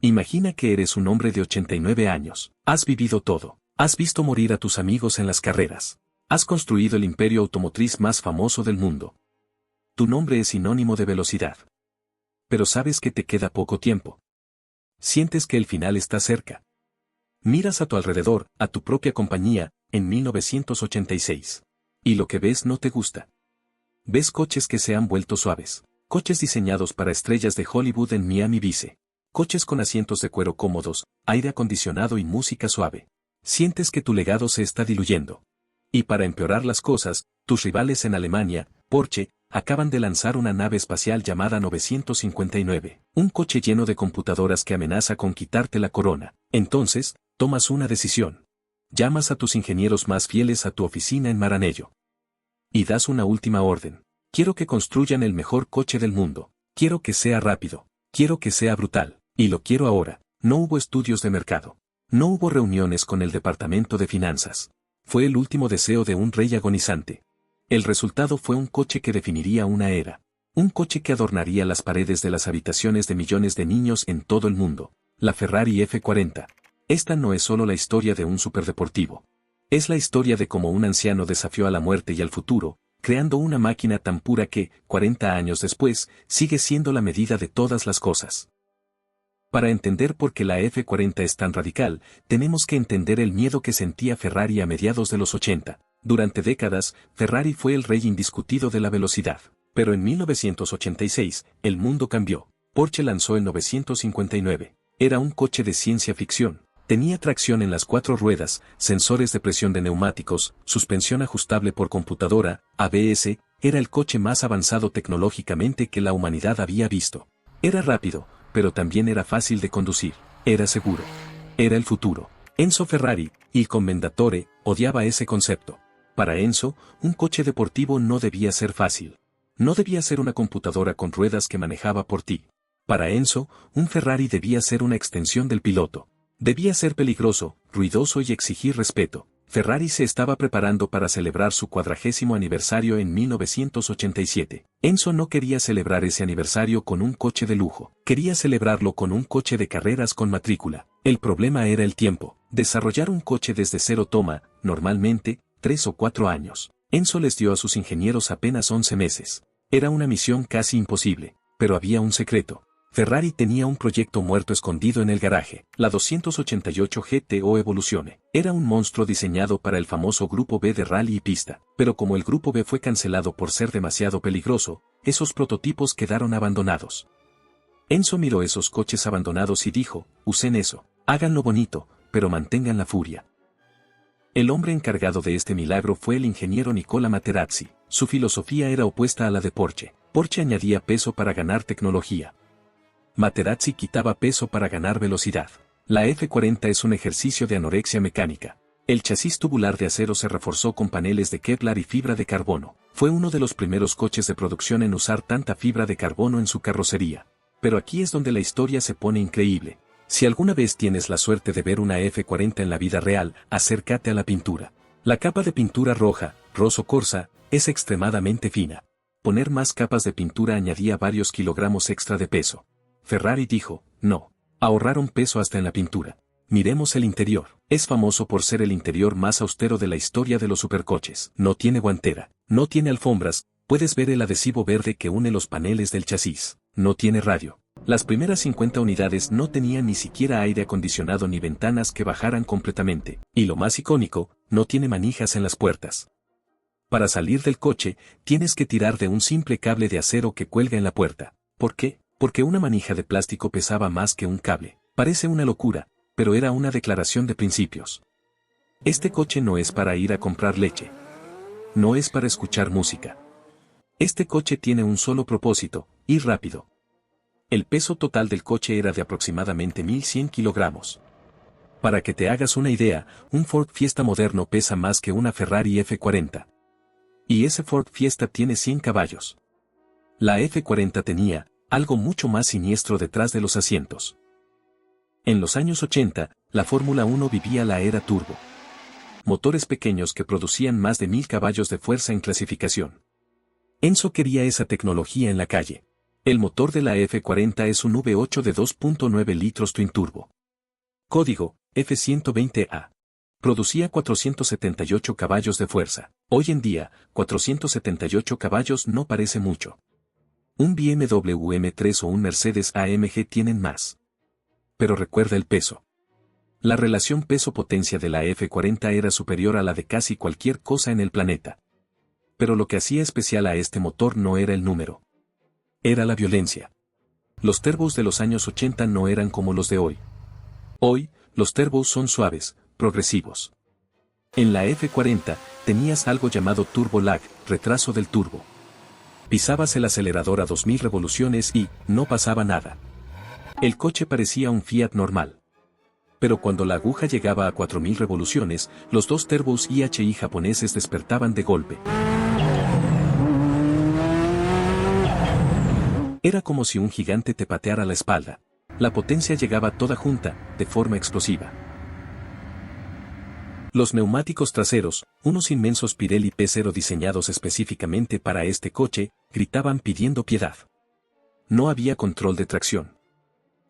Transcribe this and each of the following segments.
Imagina que eres un hombre de 89 años. Has vivido todo. Has visto morir a tus amigos en las carreras. Has construido el imperio automotriz más famoso del mundo. Tu nombre es sinónimo de velocidad. Pero sabes que te queda poco tiempo. Sientes que el final está cerca. Miras a tu alrededor, a tu propia compañía, en 1986. Y lo que ves no te gusta. Ves coches que se han vuelto suaves. Coches diseñados para estrellas de Hollywood en Miami Vice. Coches con asientos de cuero cómodos, aire acondicionado y música suave. Sientes que tu legado se está diluyendo. Y para empeorar las cosas, tus rivales en Alemania, Porsche, acaban de lanzar una nave espacial llamada 959. Un coche lleno de computadoras que amenaza con quitarte la corona. Entonces, tomas una decisión. Llamas a tus ingenieros más fieles a tu oficina en Maranello. Y das una última orden. Quiero que construyan el mejor coche del mundo. Quiero que sea rápido. Quiero que sea brutal. Y lo quiero ahora. No hubo estudios de mercado. No hubo reuniones con el departamento de finanzas. Fue el último deseo de un rey agonizante. El resultado fue un coche que definiría una era. Un coche que adornaría las paredes de las habitaciones de millones de niños en todo el mundo. La Ferrari F40. Esta no es solo la historia de un superdeportivo. Es la historia de cómo un anciano desafió a la muerte y al futuro, creando una máquina tan pura que, 40 años después, sigue siendo la medida de todas las cosas. Para entender por qué la F40 es tan radical, tenemos que entender el miedo que sentía Ferrari a mediados de los 80. Durante décadas, Ferrari fue el rey indiscutido de la velocidad. Pero en 1986, el mundo cambió. Porsche lanzó el 959. Era un coche de ciencia ficción. Tenía tracción en las 4 ruedas, sensores de presión de neumáticos, suspensión ajustable por computadora, ABS, era el coche más avanzado tecnológicamente que la humanidad había visto. Era rápido, pero también era fácil de conducir. Era seguro. Era el futuro. Enzo Ferrari, il Commendatore, odiaba ese concepto. Para Enzo, un coche deportivo no debía ser fácil. No debía ser una computadora con ruedas que manejaba por ti. Para Enzo, un Ferrari debía ser una extensión del piloto. Debía ser peligroso, ruidoso y exigir respeto. Ferrari se estaba preparando para celebrar su 40º aniversario en 1987. Enzo no quería celebrar ese aniversario con un coche de lujo. Quería celebrarlo con un coche de carreras con matrícula. El problema era el tiempo. Desarrollar un coche desde cero toma, normalmente, 3 o 4 años. Enzo les dio a sus ingenieros apenas 11 meses. Era una misión casi imposible, pero había un secreto. Ferrari tenía un proyecto muerto escondido en el garaje, la 288 GTO Evoluzione. Era un monstruo diseñado para el famoso Grupo B de rally y pista, pero como el Grupo B fue cancelado por ser demasiado peligroso, esos prototipos quedaron abandonados. Enzo miró esos coches abandonados y dijo, usen eso, háganlo bonito, pero mantengan la furia. El hombre encargado de este milagro fue el ingeniero Nicola Materazzi. Su filosofía era opuesta a la de Porsche. Porsche añadía peso para ganar tecnología. Materazzi quitaba peso para ganar velocidad. La F40 es un ejercicio de anorexia mecánica. El chasis tubular de acero se reforzó con paneles de Kevlar y fibra de carbono. Fue uno de los primeros coches de producción en usar tanta fibra de carbono en su carrocería. Pero aquí es donde la historia se pone increíble. Si alguna vez tienes la suerte de ver una F40 en la vida real, acércate a la pintura. La capa de pintura roja, rosso corsa, es extremadamente fina. Poner más capas de pintura añadía varios kilogramos extra de peso. Ferrari dijo, no. Ahorraron peso hasta en la pintura. Miremos el interior. Es famoso por ser el interior más austero de la historia de los supercoches. No tiene guantera. No tiene alfombras. Puedes ver el adhesivo verde que une los paneles del chasis. No tiene radio. Las primeras 50 unidades no tenían ni siquiera aire acondicionado ni ventanas que bajaran completamente. Y lo más icónico, no tiene manijas en las puertas. Para salir del coche, tienes que tirar de un simple cable de acero que cuelga en la puerta. ¿Por qué? Porque una manija de plástico pesaba más que un cable. Parece una locura, pero era una declaración de principios. Este coche no es para ir a comprar leche. No es para escuchar música. Este coche tiene un solo propósito, ir rápido. El peso total del coche era de aproximadamente 1100 kilogramos. Para que te hagas una idea, un Ford Fiesta moderno pesa más que una Ferrari F40. Y ese Ford Fiesta tiene 100 caballos. La F40 tenía algo mucho más siniestro detrás de los asientos. En los años 80, la Fórmula 1 vivía la era turbo. Motores pequeños que producían más de 1000 caballos de fuerza en clasificación. Enzo quería esa tecnología en la calle. El motor de la F40 es un V8 de 2.9 litros twin turbo. Código F120A. Producía 478 caballos de fuerza. Hoy en día, 478 caballos no parece mucho. Un BMW M3 o un Mercedes AMG tienen más. Pero recuerda el peso. La relación peso-potencia de la F40 era superior a la de casi cualquier cosa en el planeta. Pero lo que hacía especial a este motor no era el número. Era la violencia. Los turbos de los años 80 no eran como los de hoy. Hoy, los turbos son suaves, progresivos. En la F40, tenías algo llamado turbo lag, retraso del turbo. Pisabas el acelerador a 2000 revoluciones y no pasaba nada. El coche parecía un Fiat normal. Pero cuando la aguja llegaba a 4000 revoluciones, los dos turbos IHI japoneses despertaban de golpe. Era como si un gigante te pateara la espalda. La potencia llegaba toda junta, de forma explosiva. Los neumáticos traseros, unos inmensos Pirelli P0 diseñados específicamente para este coche, gritaban pidiendo piedad. No había control de tracción.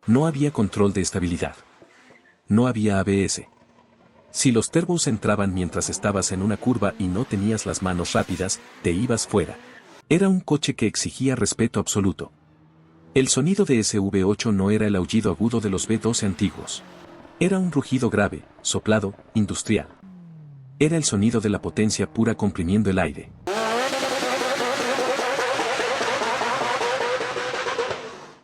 No había control de estabilidad. No había ABS. Si los turbos entraban mientras estabas en una curva y no tenías las manos rápidas, te ibas fuera. Era un coche que exigía respeto absoluto. El sonido de ese V8 no era el aullido agudo de los V12 antiguos. Era un rugido grave, soplado, industrial. Era el sonido de la potencia pura comprimiendo el aire.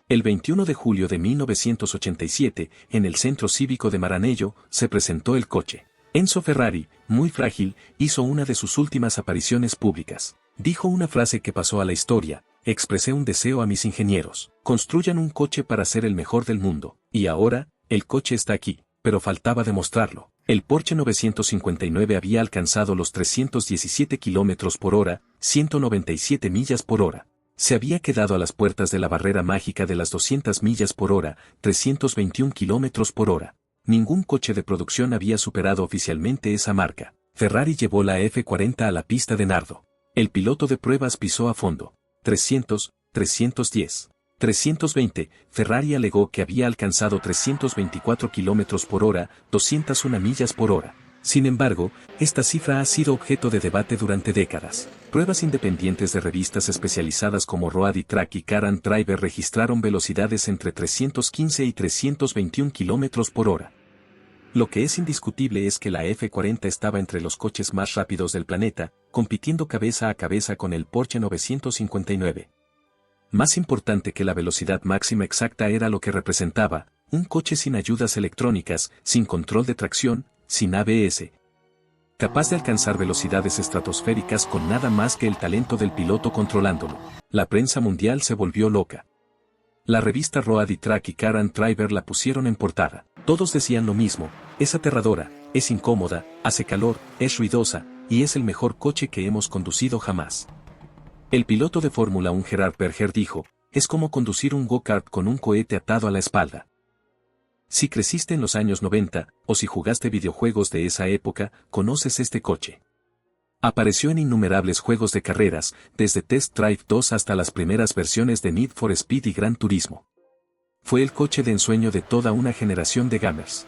El 21 de julio de 1987, en el Centro Cívico de Maranello, se presentó el coche. Enzo Ferrari, muy frágil, hizo una de sus últimas apariciones públicas. Dijo una frase que pasó a la historia: expresé un deseo a mis ingenieros. Construyan un coche para ser el mejor del mundo. Y ahora, el coche está aquí, pero faltaba demostrarlo. El Porsche 959 había alcanzado los 317 km por hora, 197 millas por hora. Se había quedado a las puertas de la barrera mágica de las 200 millas por hora, 321 km por hora. Ningún coche de producción había superado oficialmente esa marca. Ferrari llevó la F40 a la pista de Nardo. El piloto de pruebas pisó a fondo. 300, 310, 320, Ferrari alegó que había alcanzado 324 km por hora, 201 millas por hora. Sin embargo, esta cifra ha sido objeto de debate durante décadas. Pruebas independientes de revistas especializadas como Road Track y Car and Driver registraron velocidades entre 315 y 321 km por hora. Lo que es indiscutible es que la F40 estaba entre los coches más rápidos del planeta, compitiendo cabeza a cabeza con el Porsche 959. Más importante que la velocidad máxima exacta era lo que representaba: un coche sin ayudas electrónicas, sin control de tracción, sin ABS. Capaz de alcanzar velocidades estratosféricas con nada más que el talento del piloto controlándolo. La prensa mundial se volvió loca. La revista Road Track y Car and Driver la pusieron en portada. Todos decían lo mismo: es aterradora, es incómoda, hace calor, es ruidosa, y es el mejor coche que hemos conducido jamás. El piloto de Fórmula 1 Gerard Berger dijo: es como conducir un go-kart con un cohete atado a la espalda. Si creciste en los años 90, o si jugaste videojuegos de esa época, conoces este coche. Apareció en innumerables juegos de carreras, desde Test Drive 2 hasta las primeras versiones de Need for Speed y Gran Turismo. Fue el coche de ensueño de toda una generación de gamers.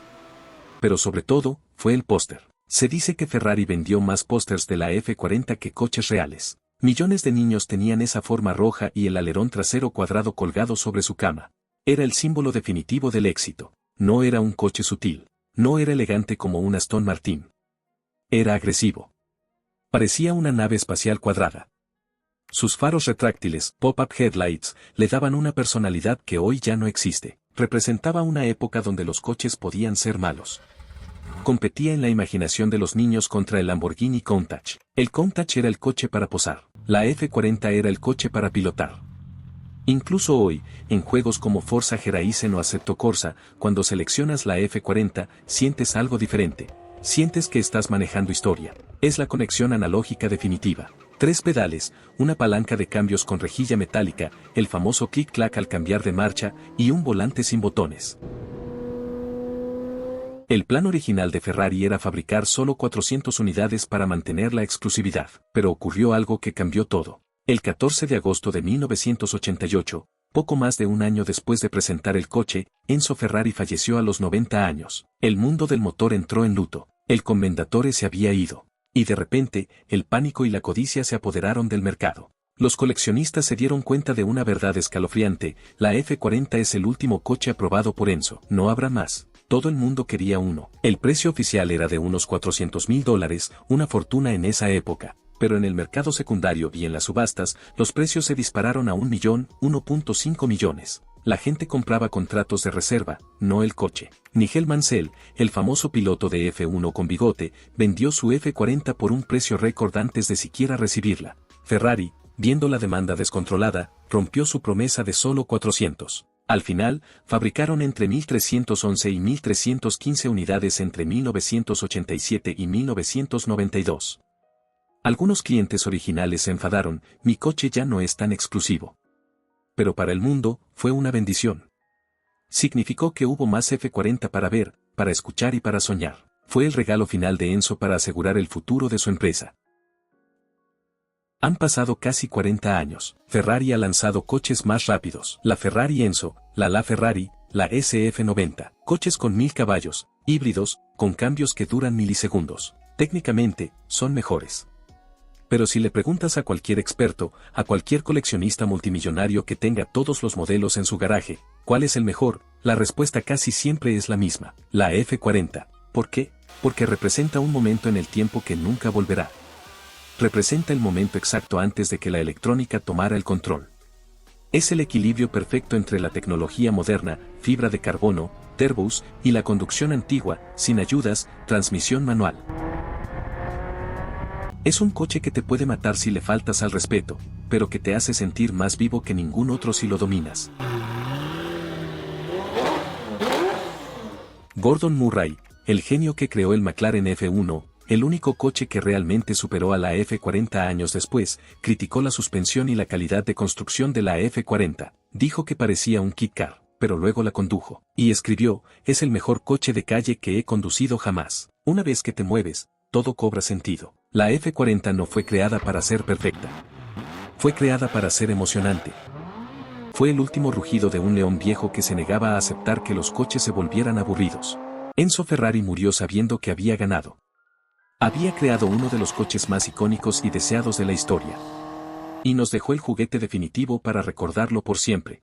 Pero sobre todo, fue el póster. Se dice que Ferrari vendió más pósters de la F40 que coches reales. Millones de niños tenían esa forma roja y el alerón trasero cuadrado colgado sobre su cama. Era el símbolo definitivo del éxito. No era un coche sutil. No era elegante como un Aston Martin. Era agresivo. Parecía una nave espacial cuadrada. Sus faros retráctiles, pop-up headlights, le daban una personalidad que hoy ya no existe. Representaba una época donde los coches podían ser malos. Competía en la imaginación de los niños contra el Lamborghini Countach. El Countach era el coche para posar. La F40 era el coche para pilotar. Incluso hoy, en juegos como Forza Horizon o Assetto Corsa, cuando seleccionas la F40, sientes algo diferente. Sientes que estás manejando historia. Es la conexión analógica definitiva. 3 pedales, una palanca de cambios con rejilla metálica, el famoso clic-clac al cambiar de marcha, y un volante sin botones. El plan original de Ferrari era fabricar solo 400 unidades para mantener la exclusividad, pero ocurrió algo que cambió todo. El 14 de agosto de 1988, Poco más de un año después de presentar el coche, Enzo Ferrari falleció a los 90 años. El mundo del motor entró en luto. El Commendatore se había ido. Y de repente, el pánico y la codicia se apoderaron del mercado. Los coleccionistas se dieron cuenta de una verdad escalofriante: la F40 es el último coche aprobado por Enzo. No habrá más. Todo el mundo quería uno. El precio oficial era de unos $400.000, una fortuna en esa época. Pero en el mercado secundario y en las subastas, los precios se dispararon a 1 millón, 1.5 millones. La gente compraba contratos de reserva, no el coche. Nigel Mansell, el famoso piloto de F1 con bigote, vendió su F40 por un precio récord antes de siquiera recibirla. Ferrari, viendo la demanda descontrolada, rompió su promesa de solo 400. Al final, fabricaron entre 1.311 y 1.315 unidades entre 1987 y 1992. Algunos clientes originales se enfadaron: mi coche ya no es tan exclusivo. Pero para el mundo, fue una bendición. Significó que hubo más F40 para ver, para escuchar y para soñar. Fue el regalo final de Enzo para asegurar el futuro de su empresa. Han pasado casi 40 años. Ferrari ha lanzado coches más rápidos. La Ferrari Enzo, la LaFerrari, la SF90. Coches con 1000 caballos, híbridos, con cambios que duran milisegundos. Técnicamente, son mejores. Pero si le preguntas a cualquier experto, a cualquier coleccionista multimillonario que tenga todos los modelos en su garaje, ¿cuál es el mejor?, la respuesta casi siempre es la misma: la F40. ¿Por qué? Porque representa un momento en el tiempo que nunca volverá. Representa el momento exacto antes de que la electrónica tomara el control. Es el equilibrio perfecto entre la tecnología moderna, fibra de carbono, turbos, y la conducción antigua, sin ayudas, transmisión manual. Es un coche que te puede matar si le faltas al respeto, pero que te hace sentir más vivo que ningún otro si lo dominas. Gordon Murray, el genio que creó el McLaren F1, el único coche que realmente superó a la F40 años después, criticó la suspensión y la calidad de construcción de la F40. Dijo que parecía un kit car, pero luego la condujo. Y escribió: es el mejor coche de calle que he conducido jamás. Una vez que te mueves, todo cobra sentido. La F40 no fue creada para ser perfecta. Fue creada para ser emocionante. Fue el último rugido de un león viejo que se negaba a aceptar que los coches se volvieran aburridos. Enzo Ferrari murió sabiendo que había ganado. Había creado uno de los coches más icónicos y deseados de la historia. Y nos dejó el juguete definitivo para recordarlo por siempre.